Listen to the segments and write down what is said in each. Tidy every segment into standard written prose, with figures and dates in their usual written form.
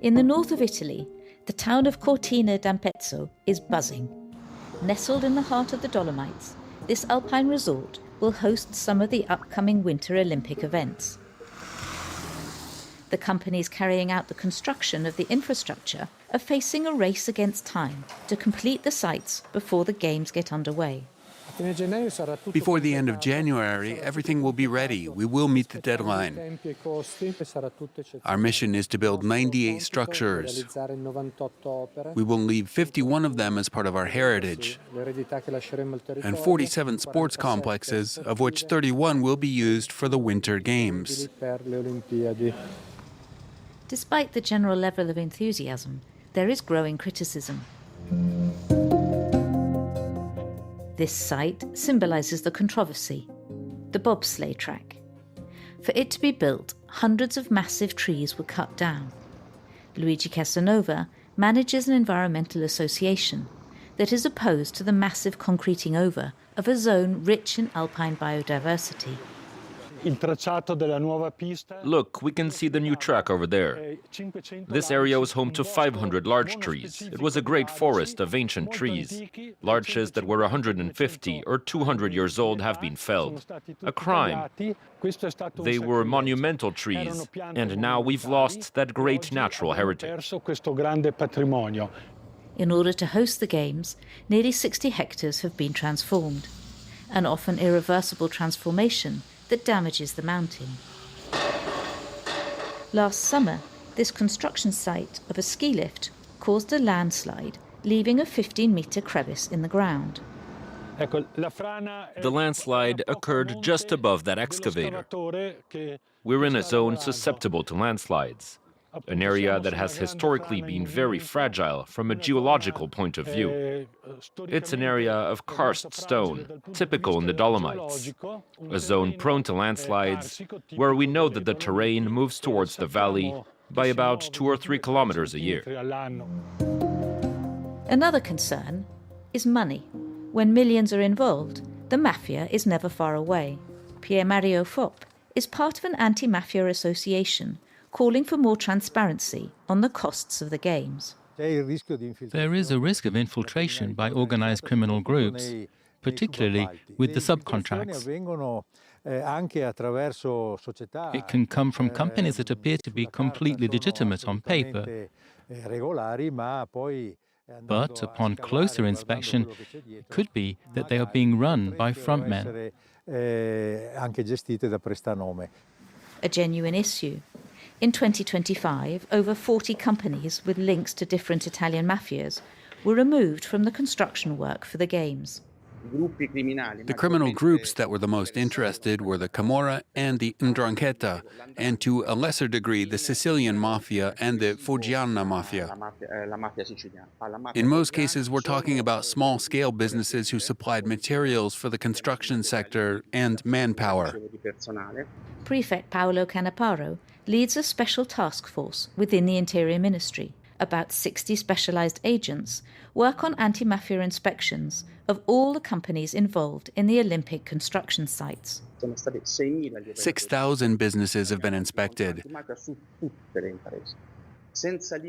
In the north of Italy, the town of Cortina d'Ampezzo is buzzing. Nestled in the heart of the Dolomites, this alpine resort will host some of the upcoming Winter Olympic events. The companies carrying out the construction of the infrastructure are facing a race against time to complete the sites before the Games get underway. Before the end of January, everything will be ready. We will meet the deadline. Our mission is to build 98 structures. We will leave 51 of them as part of our heritage, and 47 sports complexes, of which 31 will be used for the Winter Games. Despite the general level of enthusiasm, there is growing criticism. This site symbolises the controversy, the bobsleigh track. For it to be built, hundreds of massive trees were cut down. Luigi Casanova manages an environmental association that is opposed to the massive concreting over of a zone rich in alpine biodiversity. Look, we can see the new track over there. This area was home to 500 large trees. It was a great forest of ancient trees. Larches that were 150 or 200 years old have been felled. A crime. They were monumental trees, and now we've lost that great natural heritage. In order to host the Games, nearly 60 hectares have been transformed, an often irreversible transformation that damages the mountain. Last summer, this construction site of a ski lift caused a landslide, leaving a 15-metre crevice in the ground. The landslide occurred just above that excavator. We're in a zone susceptible to landslides, an area that has historically been very fragile from a geological point of view. It's an area of karst stone, typical in the Dolomites, a zone prone to landslides, where we know that the terrain moves towards the valley by about 2 or 3 kilometers a year. Another concern is money. When millions are involved, the Mafia is never far away. Pier Mario Fopp is part of an anti-mafia association calling for more transparency on the costs of the Games. There is a risk of infiltration by organized criminal groups, particularly with the subcontracts. It can come from companies that appear to be completely legitimate on paper, but upon closer inspection, it could be that they are being run by frontmen. A genuine issue. In 2025, over 40 companies with links to different Italian mafias were removed from the construction work for the Games. The criminal groups that were the most interested were the Camorra and the 'Ndrangheta, and to a lesser degree the Sicilian Mafia and the Foggiana Mafia. In most cases, we're talking about small-scale businesses who supplied materials for the construction sector and manpower. Prefect Paolo Canaparo leads a special task force within the Interior Ministry. About 60 specialised agents work on anti-mafia inspections of all the companies involved in the Olympic construction sites. 6,000 businesses have been inspected.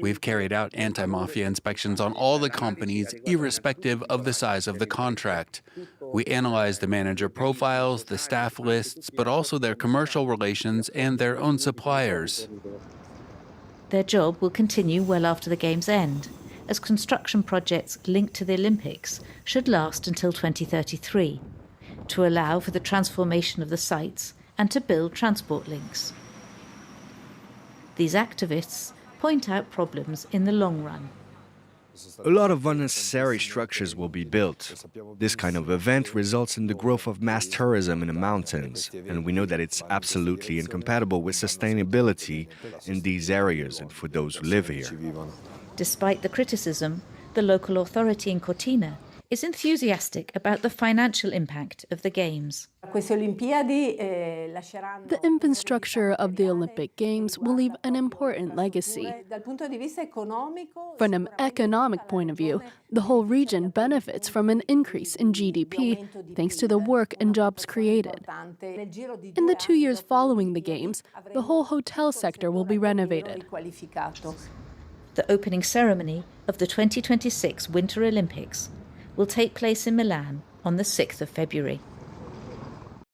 We've carried out anti-mafia inspections on all the companies, irrespective of the size of the contract. We analyze the manager profiles, the staff lists, but also their commercial relations and their own suppliers. Their job will continue well after the Games end, as construction projects linked to the Olympics should last until 2033, to allow for the transformation of the sites and to build transport links. These activists point out problems in the long run. A lot of unnecessary structures will be built. This kind of event results in the growth of mass tourism in the mountains, and we know that it's absolutely incompatible with sustainability in these areas and for those who live here. Despite the criticism, the local authority in Cortina is enthusiastic about the financial impact of the Games. The infrastructure of the Olympic Games will leave an important legacy. From an economic point of view, the whole region benefits from an increase in GDP thanks to the work and jobs created. In the 2 years following the Games, the whole hotel sector will be renovated. The opening ceremony of the 2026 Winter Olympics will take place in Milan on the 6th of February.